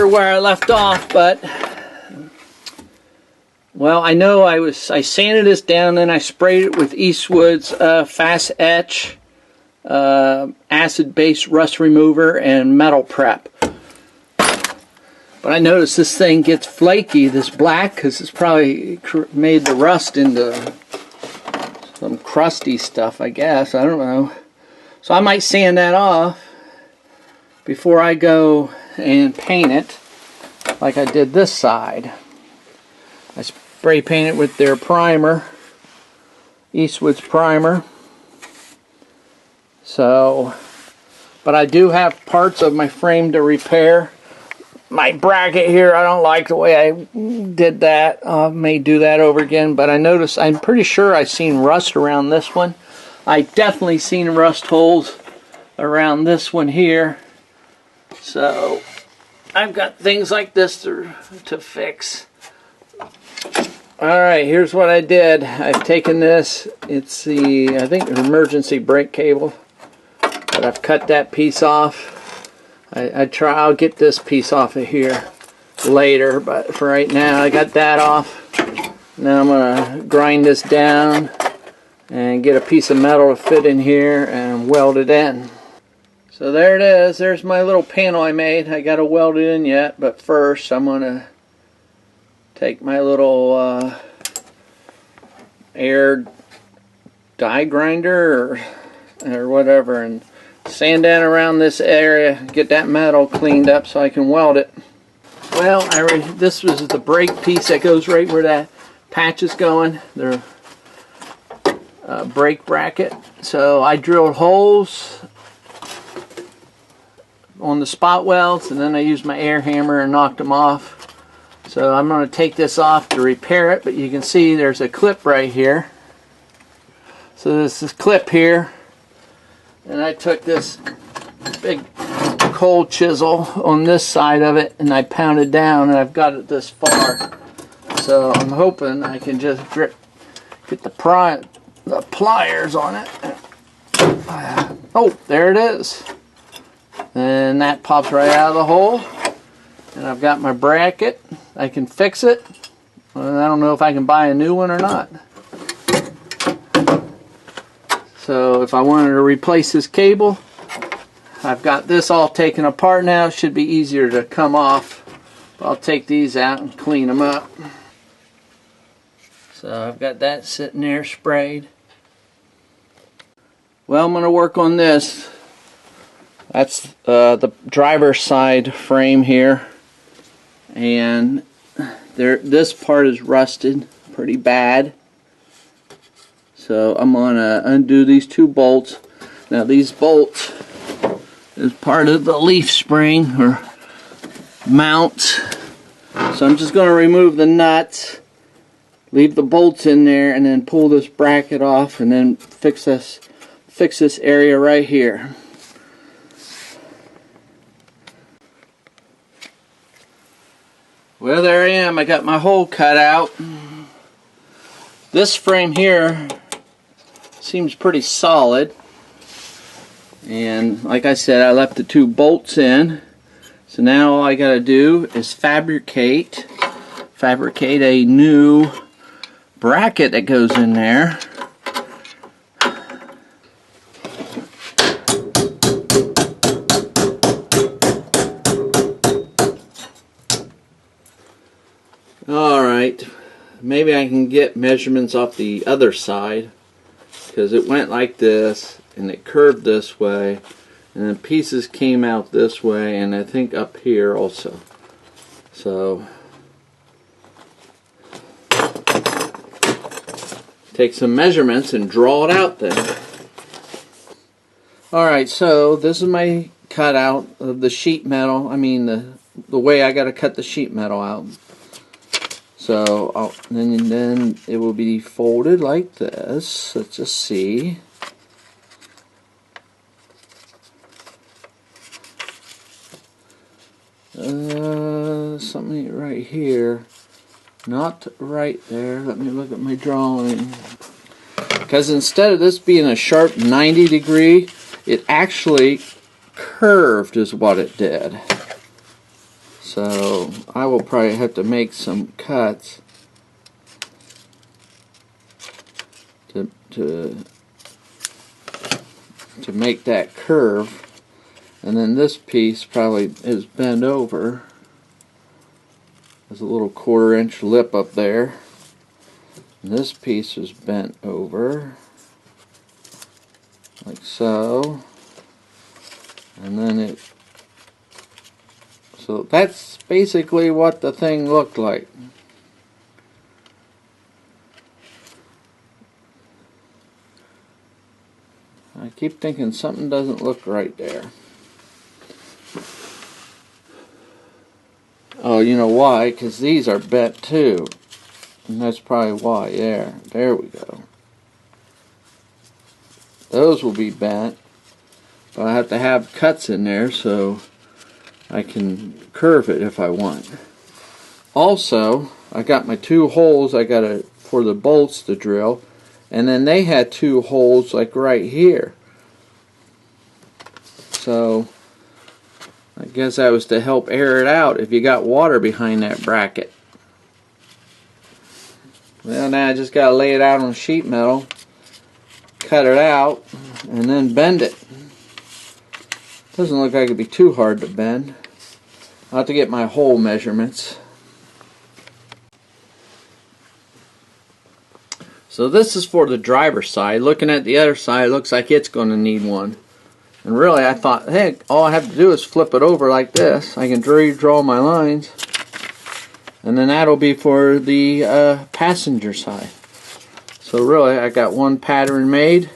sure where I left off, but well, I know I sanded this down and I sprayed it with Eastwood's Fast Etch acid-based rust remover and metal prep. But I noticed this thing gets flaky, this black, because it's probably made the rust into some crusty stuff, I guess. I don't know. So I might sand that off before I go and paint it like I did this side. I spray paint it with their primer, Eastwood's primer. So, but I do have parts of my frame to repair. My bracket here, I don't like the way I did that. I may do that over again, but I noticed, I'm pretty sure I've seen rust around this one. I definitely seen rust holes around this one here. So I've got things like this to fix. Alright, here's what I did. I've taken this, it's the, I think, emergency brake cable, but I've cut that piece off. I'll get this piece off of here later, but for right now I got that off. Now I'm going to grind this down and get a piece of metal to fit in here and weld it in. So there it is. There's my little panel I made. I got to weld it in yet, but first I'm going to take my little air die grinder or whatever and sand down around this area, get that metal cleaned up so I can weld it. Well, this was the brake piece that goes right where that patch is going, the brake bracket. So I drilled holes on the spot welds and then I used my air hammer and knocked them off. So I'm going to take this off to repair it, but you can see there's a clip right here. So there's this clip here. And I took this big cold chisel on this side of it and I pounded down and I've got it this far. So I'm hoping I can just get the pliers on it. Oh, there it is. And that pops right out of the hole. And I've got my bracket. I can fix it. Well, I don't know if I can buy a new one or not. So if I wanted to replace this cable, I've got this all taken apart now. It should be easier to come off. I'll take these out and clean them up. So I've got that sitting there sprayed. Well, I'm going to work on this. That's the driver's side frame here. And this part is rusted pretty bad. So I'm going to undo these two bolts. Now these bolts is part of the leaf spring or mount. So I'm just going to remove the nuts, leave the bolts in there, and then pull this bracket off and then fix this area right here. Well, there I am. I got my hole cut out. This frame here seems pretty solid, and like I said, I left the two bolts in. So now all I got to do is fabricate a new bracket that goes in there. Alright, maybe I can get measurements off the other side, because it went like this and it curved this way and then pieces came out this way and I think up here also. So take some measurements and draw it out then. Alright, so this is my cutout of the sheet metal. I mean the way I got to cut the sheet metal out. So then it will be folded like this. Let's just see. Something right here. Not right there. Let me look at my drawing. Because instead of this being a sharp 90 degree, it actually curved is what it did. So So I will probably have to make some cuts to make that curve. And then this piece probably is bent over. There's a little 1/4 inch lip up there. And this piece is bent over, like so. And then so that's basically what the thing looked like. I keep thinking something doesn't look right there. Oh, you know why? Because these are bent too. And that's probably why. There we go. Those will be bent. But I have to have cuts in there so I can curve it if I want. Also, I got my 2 holes I got for the bolts to drill. And then they had 2 holes like right here. So I guess that was to help air it out if you got water behind that bracket. Well, now I just got to lay it out on sheet metal, cut it out, and then bend it. Doesn't look like it'd be too hard to bend. I'll have to get my hole measurements. So this is for the driver's side. Looking at the other side, it looks like it's going to need one. And really, I thought, hey, all I have to do is flip it over like this. I can draw my lines. And then that'll be for the passenger side. So really, I got one pattern made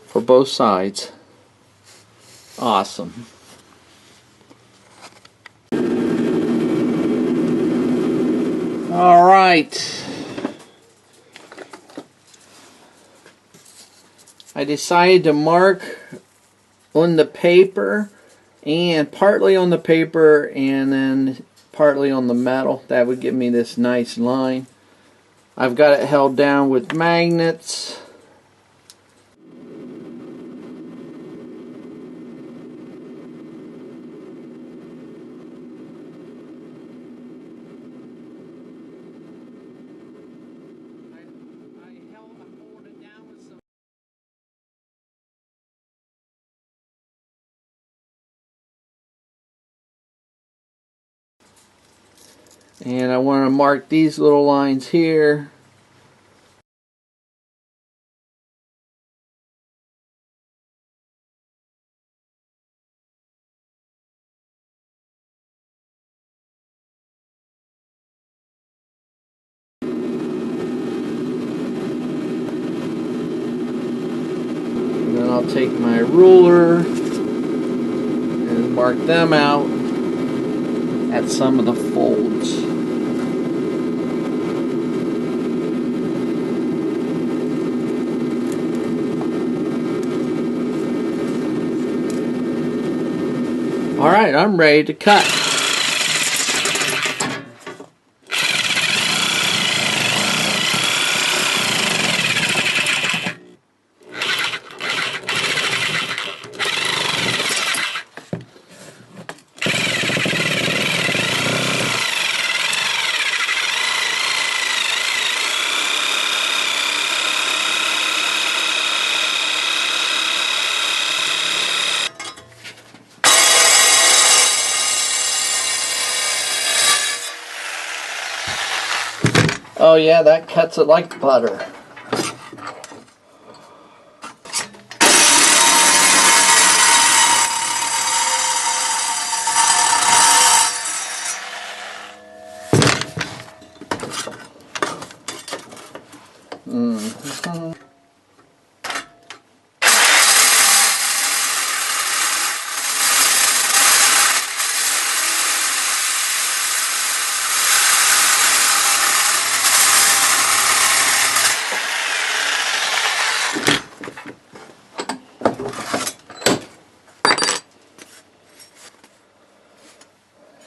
for both sides. Awesome. All right. I decided to mark on the paper, and partly on the paper and then partly on the metal. That would give me this nice line. I've got it held down with magnets. And I want to mark these little lines here. And then I'll take my ruler and mark them out at some of the folds. Alright, I'm ready to cut. Oh yeah, that cuts it like butter.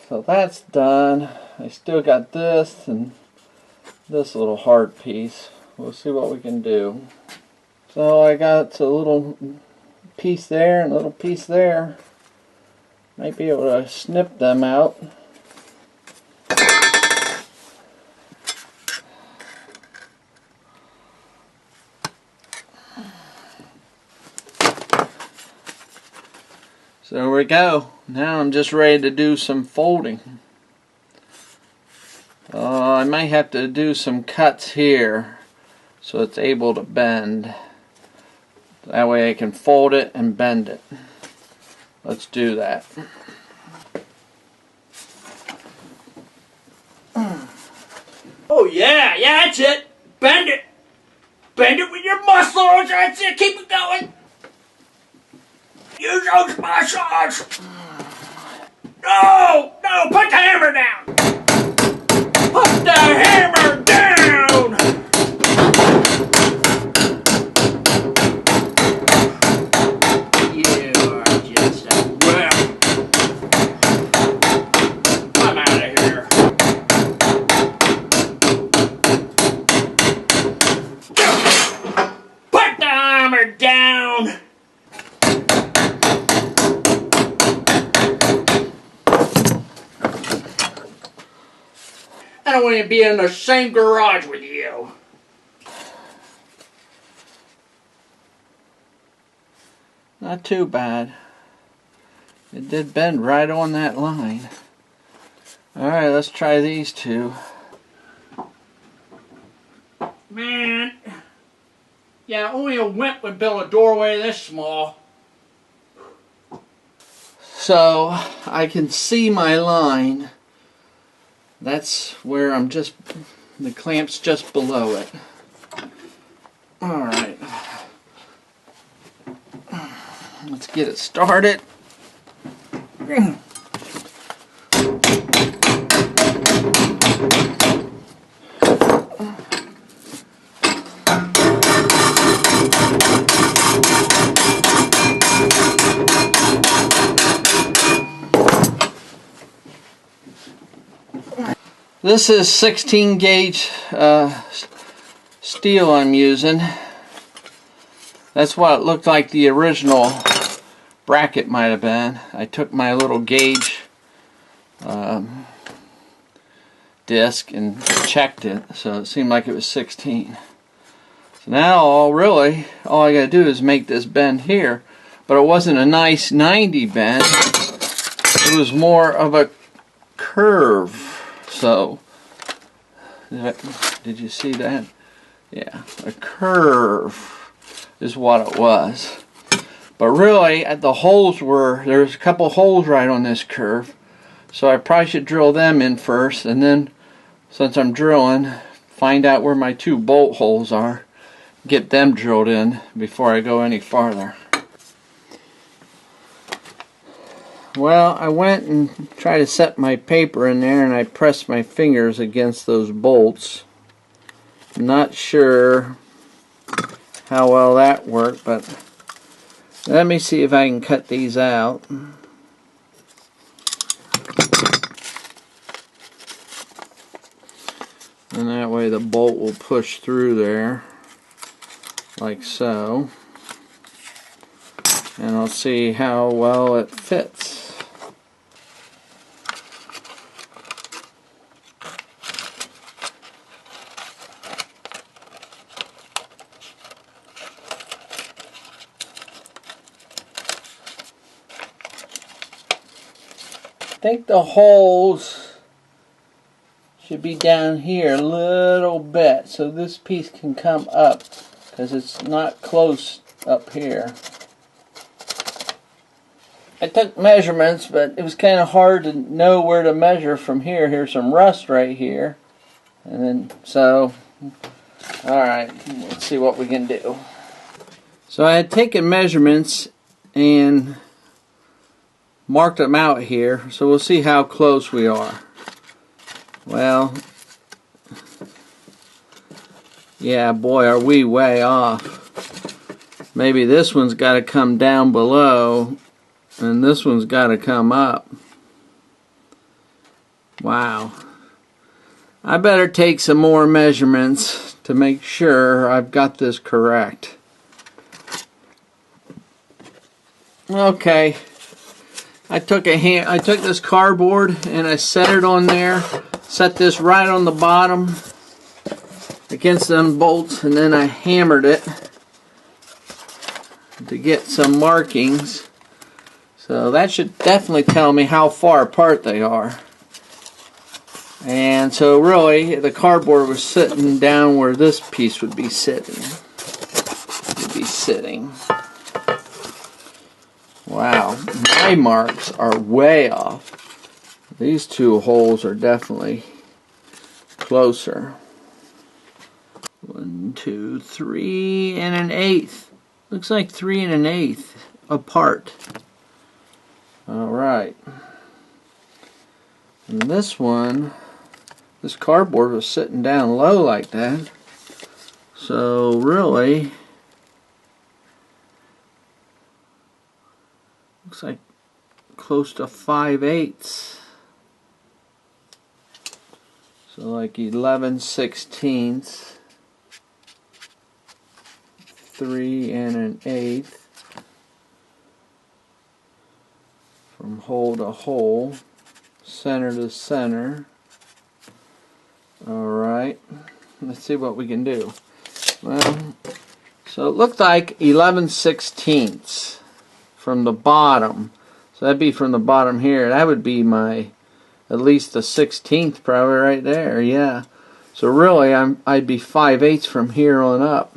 So that's done. I still got this and this little hard piece. We'll see what we can do. So I got a little piece there and a little piece there. Might be able to snip them out. So there we go. Now I'm just ready to do some folding. I might have to do some cuts here so it's able to bend. That way I can fold it and bend it. Let's do that. Oh yeah, that's it. Bend it. Bend it with your muscles. That's it. Keep it going. Use those muscles. No, put the hammer down. Put the hammer down. You are just a whip. I'm out of here. Put the hammer down. I don't want to be in the same garage with you. Not too bad. It did bend right on that line. Alright, let's try these two. Man. Yeah, only a wimp would build a doorway this small. So, I can see my line. That's where I'm just, the clamp's just below it. Alright. Let's get it started. This is 16 gauge steel I'm using. That's what it looked like the original bracket might have been. I took my little gauge disc and checked it, so it seemed like it was 16. So now all I gotta do is make this bend here, but it wasn't a nice 90 bend. It was more of a curve. So, did you see that? Yeah, a curve is what it was. But really, the holes there's a couple holes right on this curve. So I probably should drill them in first, and then, since I'm drilling, find out where my two bolt holes are, get them drilled in before I go any farther. Well, I went and tried to set my paper in there, and I pressed my fingers against those bolts. I'm not sure how well that worked, but let me see if I can cut these out. And that way the bolt will push through there, like so. And I'll see how well it fits. I think the holes should be down here a little bit, so this piece can come up, because it's not close up here. I took measurements, but it was kind of hard to know where to measure from here. Here's some rust right here. And then, so, alright, let's see what we can do. So I had taken measurements and marked them out here, so we'll see how close we are. Well, yeah, boy, are we way off. Maybe this one's got to come down below, and this one's got to come up. Wow. I better take some more measurements to make sure I've got this correct. Okay. I took this cardboard and I set it on there. Set this right on the bottom against them bolts, and then I hammered it to get some markings. So that should definitely tell me how far apart they are. And so really, the cardboard was sitting down where this piece would be sitting. Wow, my marks are way off. These two holes are definitely closer. 1, 2, 3 and 1/8. Looks like 3 and 1/8 apart. Alright. And this one, this cardboard was sitting down low like that. So really, looks like close to 5/8. So like 11/16. 3 and 1/8 from hole to hole, center to center. Alright, let's see what we can do. Well, so it looked like 11/16 from the bottom. So that'd be from the bottom here. That would be my, at least the 16th probably right there, yeah. So really I'd be 5/8 from here on up.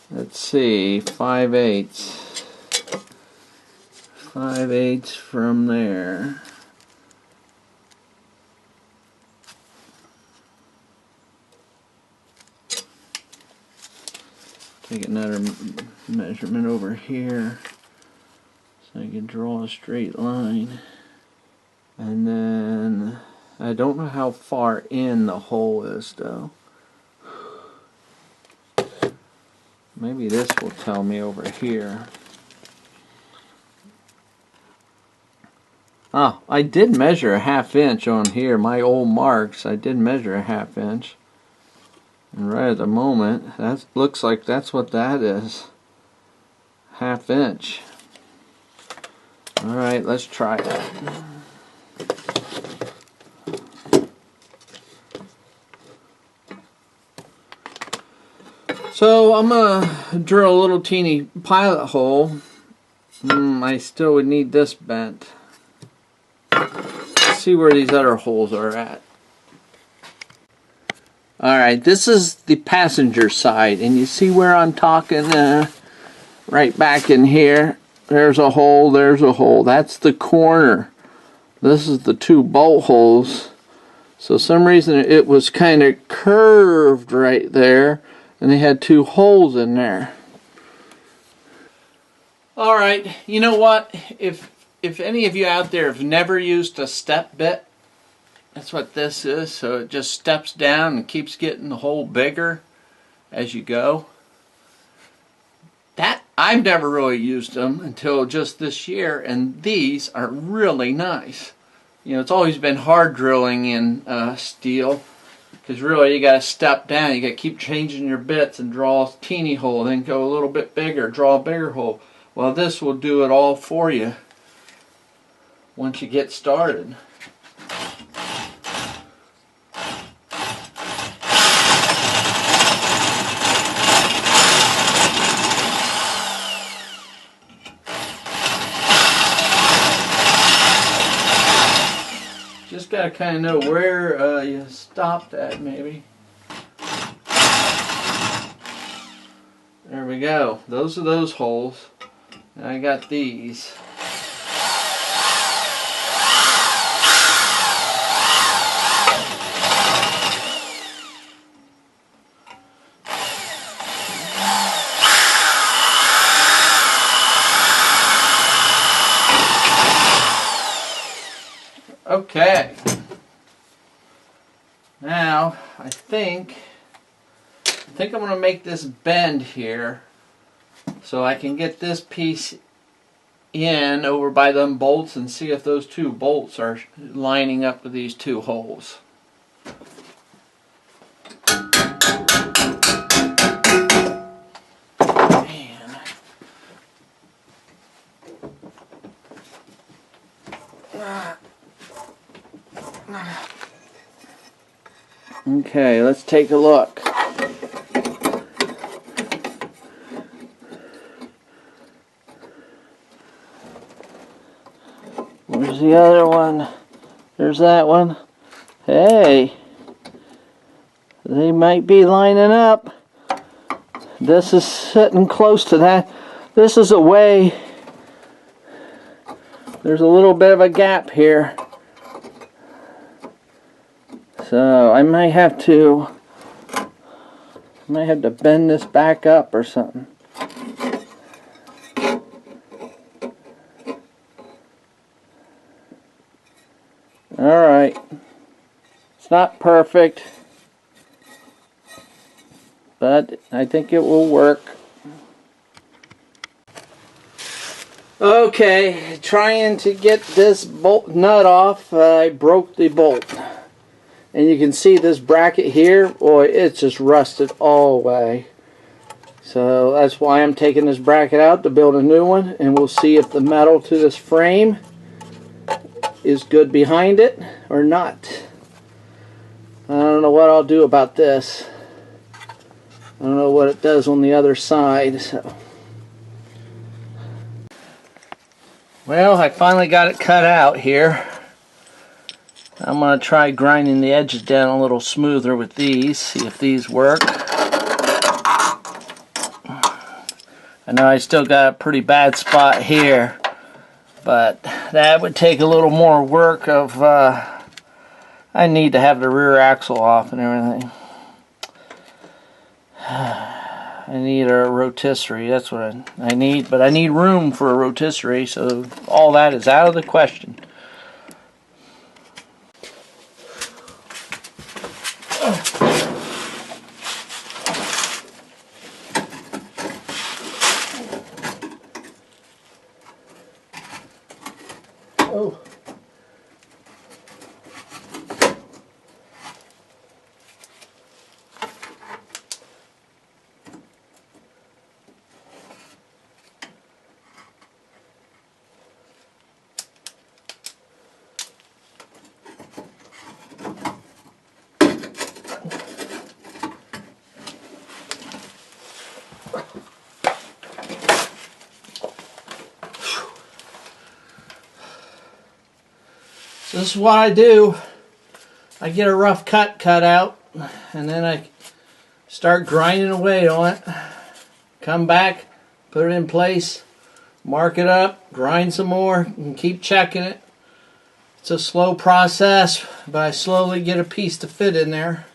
Let's see, 5/8. 5/8 from there. Take another measurement over here so I can draw a straight line. And then I don't know how far in the hole is though. Maybe this will tell me over here. Oh, I did measure a 1/2 inch on here. My old marks, I did measure a 1/2 inch. And right at the moment, that looks like that's what that is. 1/2 inch. Alright, let's try that. So I'm going to drill a little teeny pilot hole. I still would need this bent. Let's see where these other holes are at. Alright, this is the passenger side, and you see where I'm talking right back in here. There's a hole, there's a hole. That's the corner. This is the 2 bolt holes. So some reason it was kind of curved right there, and they had 2 holes in there. Alright, you know what? If any of you out there have never used a step bit, that's what this is. So it just steps down and keeps getting the hole bigger as you go. That I've never really used them until just this year, and these are really nice. You know, it's always been hard drilling in steel, because really you got to step down. You got to keep changing your bits and draw a teeny hole, then go a little bit bigger, draw a bigger hole. Well, this will do it all for you once you get started. Just got to kind of know where you stopped at, maybe. There we go. Those are those holes. And I got these. Okay. Now, I think I'm going to make this bend here so I can get this piece in over by them bolts and see if those 2 bolts are lining up with these 2 holes. Man. Okay, let's take a look. There's the other one. There's that one. Hey, they might be lining up. This is sitting close to that. This is away. There's a little bit of a gap here. So I might have to bend this back up or something. Alright. It's not perfect, but I think it will work. Okay, trying to get this bolt nut off, I broke the bolt. And you can see this bracket here, boy, it's just rusted all the way. So that's why I'm taking this bracket out to build a new one, and we'll see if the metal to this frame is good behind it or not. I don't know what I'll do about this. I don't know what it does on the other side. So. Well, I finally got it cut out here. I'm going to try grinding the edges down a little smoother with these, see if these work. I know I still got a pretty bad spot here, but that would take a little more work of, I need to have the rear axle off and everything. I need a rotisserie, that's what I need, but I need room for a rotisserie, so all that is out of the question. Oh. So this is what I do. I get a rough cut out, and then I start grinding away on it. Come back, put it in place, mark it up, grind some more, and keep checking it. It's a slow process, but I slowly get a piece to fit in there.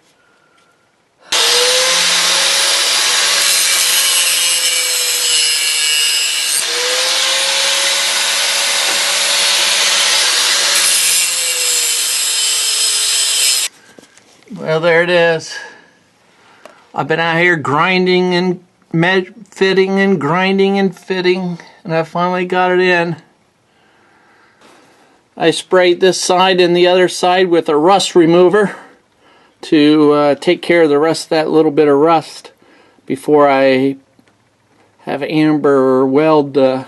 Well, there it is. I've been out here grinding and fitting and grinding and fitting, and I finally got it in. I sprayed this side and the other side with a rust remover to take care of the rest of that little bit of rust before I have Amber weld the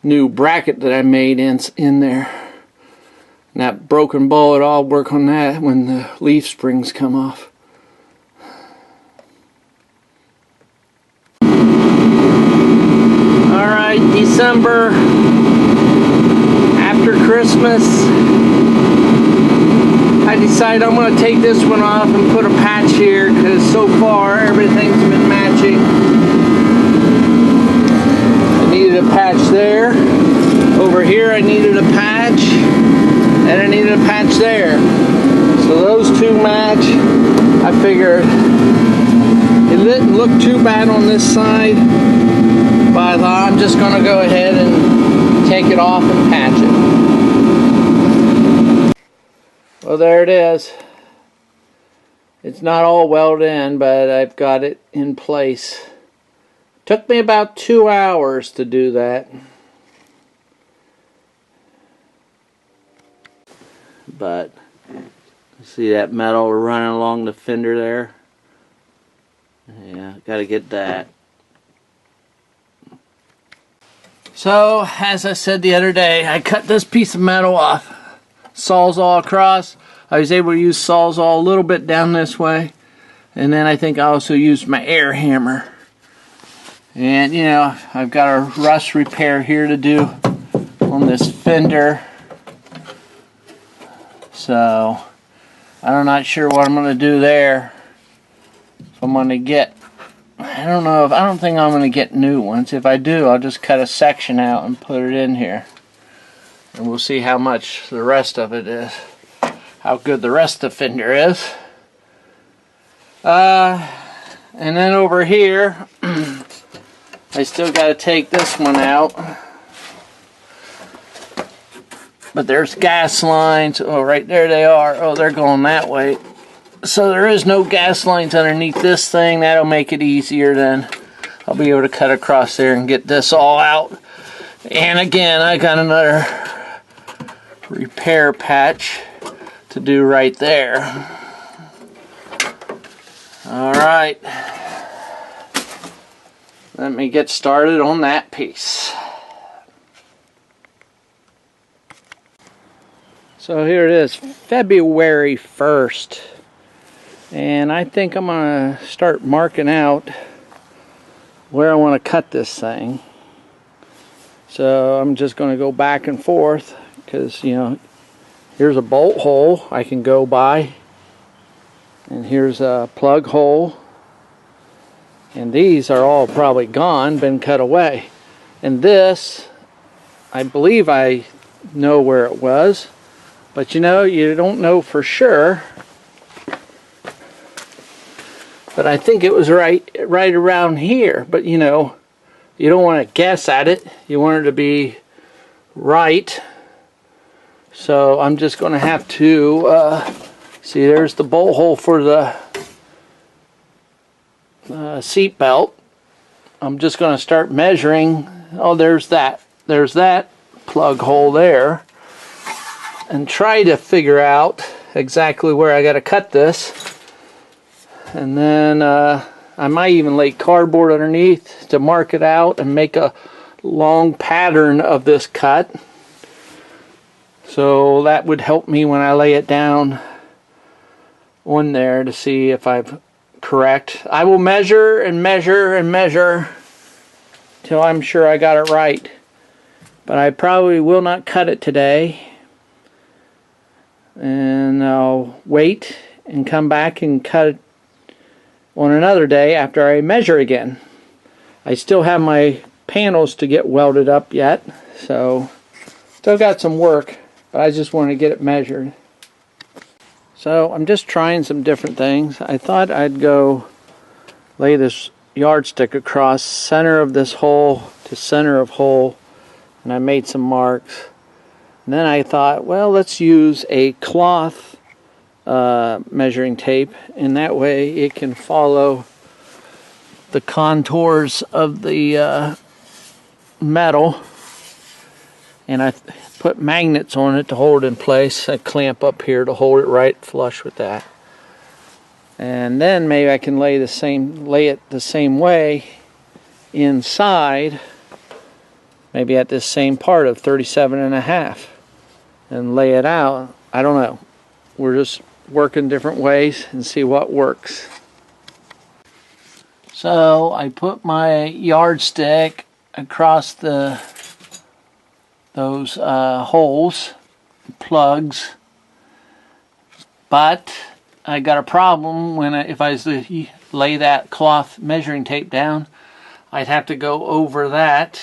new bracket that I made in there. And that broken bullet, I'll work on that when the leaf springs come off. Alright, December, after Christmas, I decided I'm going to take this one off and put a patch here, because so far everything's been matching. I needed a patch there. Over here I needed a patch. And I needed a patch there. So those two match. I figured it didn't look too bad on this side, but I thought I'm just going to go ahead and take it off and patch it. Well, there it is. It's not all welded in, but I've got it in place. Took me about 2 hours to do that. But see that metal running along the fender there? Yeah, gotta get that. So, as I said the other day, I cut this piece of metal off. Sawzall across. I was able to use Sawzall a little bit down this way. And then I think I also used my air hammer. And, you know, I've got a rust repair here to do on this fender. So I'm not sure what I'm going to do there. If I'm going to get, I don't think I'm going to get new ones. If I do, I'll just cut a section out and put it in here. And we'll see how much the rest of it is. How good the rest of the fender is. And then over here, I still got to take this one out. But there's gas lines. Oh, right there they are. Oh, they're going that way. So there is no gas lines underneath this thing. That'll make it easier then. I'll be able to cut across there and get this all out. And again, I got another repair patch to do right there. Alright. Let me get started on that piece. So here it is, February 1st. And I think I'm going to start marking out where I want to cut this thing. So I'm just going to go back and forth because, you know, here's a bolt hole I can go by. And here's a plug hole. And these are all probably gone, been cut away. And this, I believe I know where it was. But you know, you don't know for sure. But I think it was right around here. But you know, you don't want to guess at it. You want it to be right. So I'm just going to have to see, there's the bolt hole for the seat belt. I'm just going to start measuring. Oh, there's that plug hole there, and try to figure out exactly where I got to cut this. And then I might even lay cardboard underneath to mark it out and make a long pattern of this cut. So that would help me when I lay it down on there to see if I've correct. I will measure and measure and measure till I'm sure I got it right. But I probably will not cut it today. And I'll wait and come back and cut it on another day after I measure again. I still have my panels to get welded up yet, so still got some work, but I just want to get it measured. So I'm just trying some different things. I thought I'd go lay this yardstick across center of this hole to center of hole, and I made some marks. And then I thought, well, let's use a cloth measuring tape, and that way it can follow the contours of the metal. And I put magnets on it to hold it in place. I clamp up here to hold it right flush with that. And then maybe I can lay it the same way inside, maybe at this same part of 37.5, and lay it out. I don't know. We're just working different ways and see what works. So I put my yardstick across those holes, plugs, but I got a problem when if I was to lay that cloth measuring tape down. I'd have to go over that.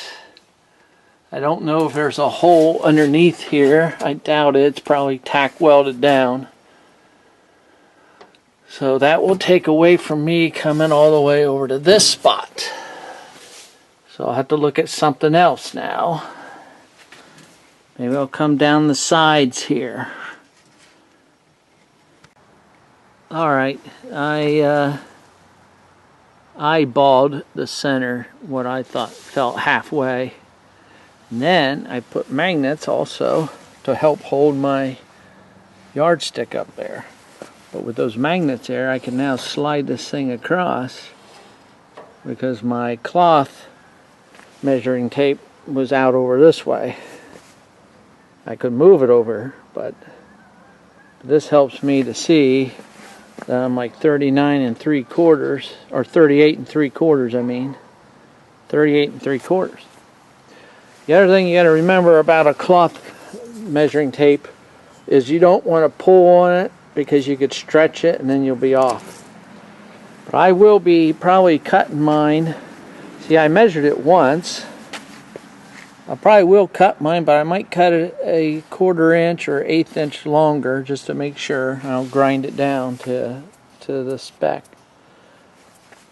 I don't know if there's a hole underneath here. I doubt it. It's probably tack welded down. So that will take away from me coming all the way over to this spot. So I'll have to look at something else now. Maybe I'll come down the sides here. Alright, I eyeballed the center, what I thought felt halfway. And then I put magnets also to help hold my yardstick up there. But with those magnets there, I can now slide this thing across because my cloth measuring tape was out over this way. I could move it over, but this helps me to see that I'm like 39 3/4, or 38 3/4, I mean. 38 3/4. The other thing you got to remember about a cloth measuring tape, is you don't want to pull on it because you could stretch it and then you'll be off. But I will be probably cutting mine. See, I measured it once. I probably will cut mine, but I might cut it a 1/4 inch or 1/8 inch longer just to make sure. I'll grind it down to the spec,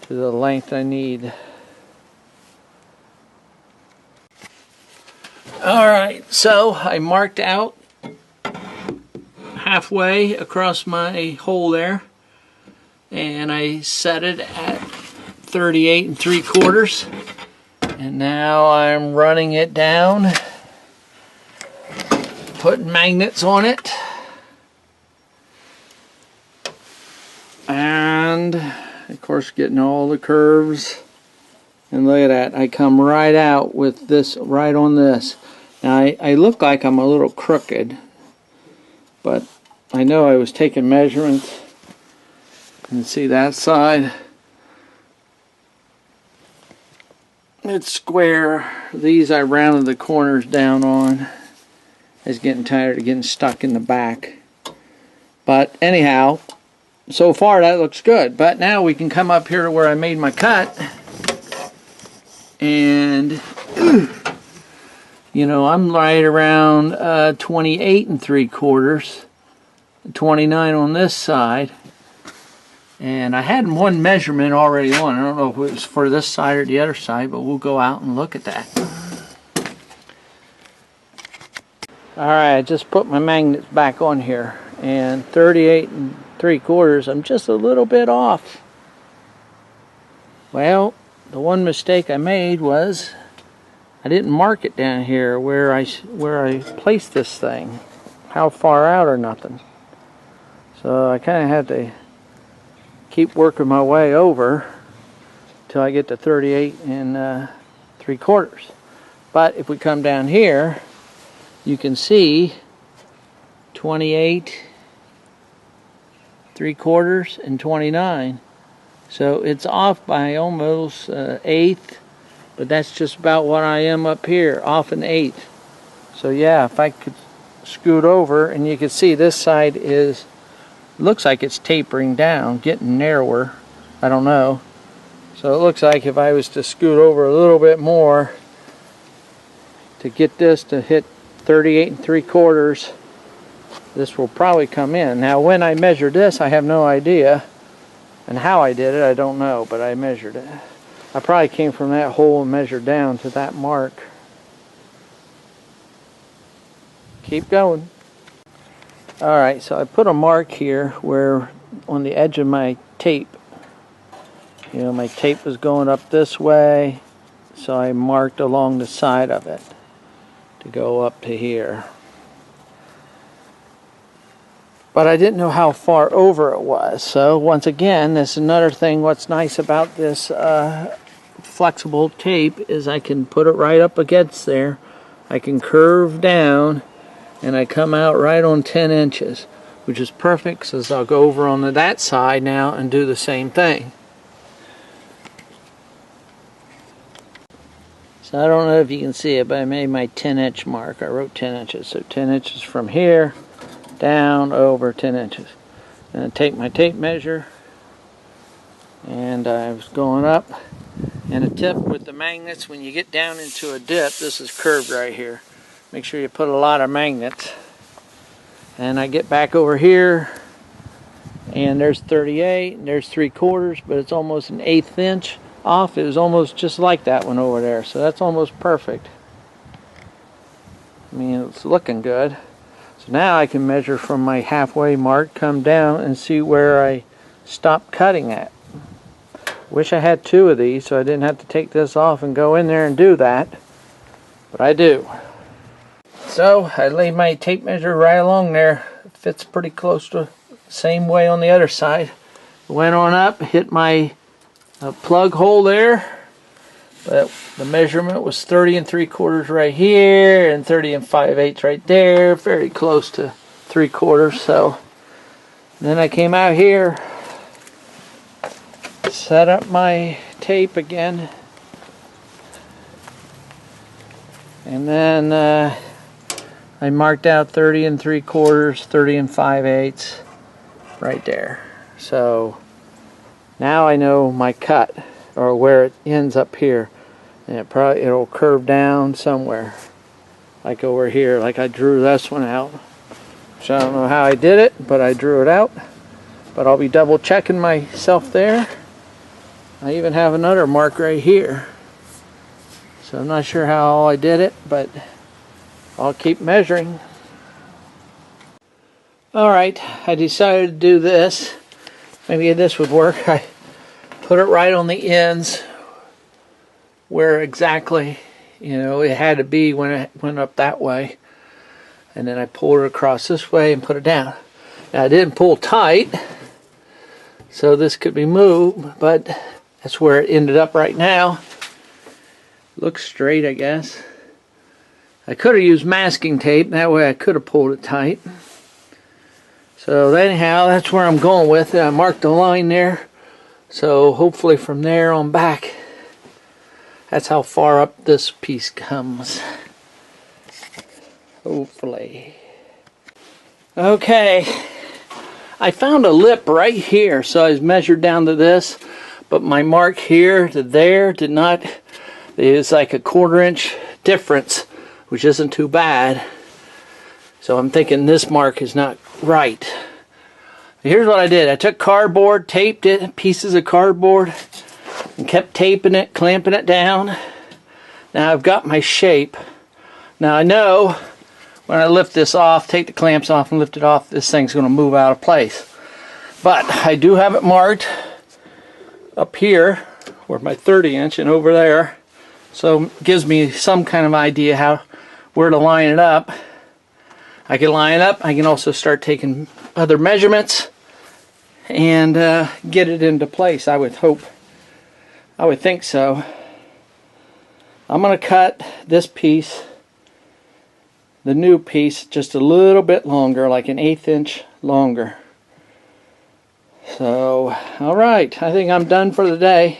to the length I need. Alright, so I marked out halfway across my hole there, and I set it at 38 3/4, and now I'm running it down, putting magnets on it, and of course getting all the curves. And look at that, I come right out with this right on this. Now I look like I'm a little crooked, but I know I was taking measurements. You can see that side. It's square. These I rounded the corners down on. I was getting tired of getting stuck in the back. But anyhow, so far that looks good. But now we can come up here to where I made my cut. And you know, I'm right around 28 3/4, 29 on this side. And I had one measurement already on. I don't know if it was for this side or the other side, but we'll go out and look at that. Alright, I just put my magnets back on here, and 38 3/4, I'm just a little bit off. Well, the one mistake I made was I didn't mark it down here where I placed this thing, how far out or nothing. So I kind of had to keep working my way over till I get to 38 3/4. But if we come down here, you can see 28 3/4 and 29. So it's off by almost 1/8, but that's just about what I am up here, off an 1/8. So yeah, if I could scoot over, and you can see this side looks like it's tapering down, getting narrower. I don't know. So it looks like if I was to scoot over a little bit more to get this to hit 38 3/4, this will probably come in. Now when I measured this, I have no idea. And how I did it, I don't know, but I measured it. I probably came from that hole and measured down to that mark. Keep going. Alright, so I put a mark here where on the edge of my tape. You know, my tape was going up this way, so I marked along the side of it to go up to here. But I didn't know how far over it was. So once again, this is another thing. What's nice about this flexible tape is I can put it right up against there. I can curve down, and I come out right on 10 inches, which is perfect because I'll go over on that side now and do the same thing. So I don't know if you can see it, but I made my 10-inch mark. I wrote 10 inches. So 10 inches from here down over 10 inches. And I take my tape measure, and I was going up. And a tip with the magnets, when you get down into a dip, this is curved right here. Make sure you put a lot of magnets. And I get back over here, and there's 38, and there's 3/4, but it's almost an 1/8 inch off. It was almost just like that one over there, so that's almost perfect. I mean, it's looking good. So now I can measure from my halfway mark, come down, and see where I stopped cutting at. Wish I had 2 of these so I didn't have to take this off and go in there and do that, but I do. So I laid my tape measure right along there. It fits pretty close to the same way on the other side. Went on up, hit my plug hole there. But the measurement was 30 3/4 right here and 30 5/8 right there. Very close to 3/4. So then I came out here, set up my tape again, and then I marked out 30 3/4, 30 5/8 right there. So now I know my cut, or where it ends up here, and it'll curve down somewhere, like over here, like I drew this one out. So I don't know how I did it, but I drew it out. But I'll be double checking myself there. I even have another mark right here. So I'm not sure how I did it, but I'll keep measuring. Alright, I decided to do this. Maybe this would work. I put it right on the ends where exactly, you know, it had to be when it went up that way. And then I pulled it across this way and put it down. Now I didn't pull tight, so this could be moved, but that's where it ended up right now. Looks straight, I guess. I could have used masking tape, that way I could have pulled it tight. So anyhow, that's where I'm going with it. I marked the line there, so hopefully from there on back, that's how far up this piece comes. Hopefully. Okay, I found a lip right here, so I measured down to this, but my mark here to there did not. It's like a 1/4 inch difference, which isn't too bad. So I'm thinking this mark is not right. Here's what I did. I took cardboard, taped it, pieces of cardboard, and kept taping it, clamping it down. Now I've got my shape. Now I know when I lift this off, take the clamps off and lift it off, this thing's going to move out of place. But I do have it marked up here, where my 30 inch, and over there. So it gives me some kind of idea where to line it up. I can line it up. I can also start taking other measurements and get it into place. I would hope. I would think so. I'm going to cut this piece, the new piece, just a little bit longer, like an 1/8 inch longer. So, alright, I think I'm done for the day.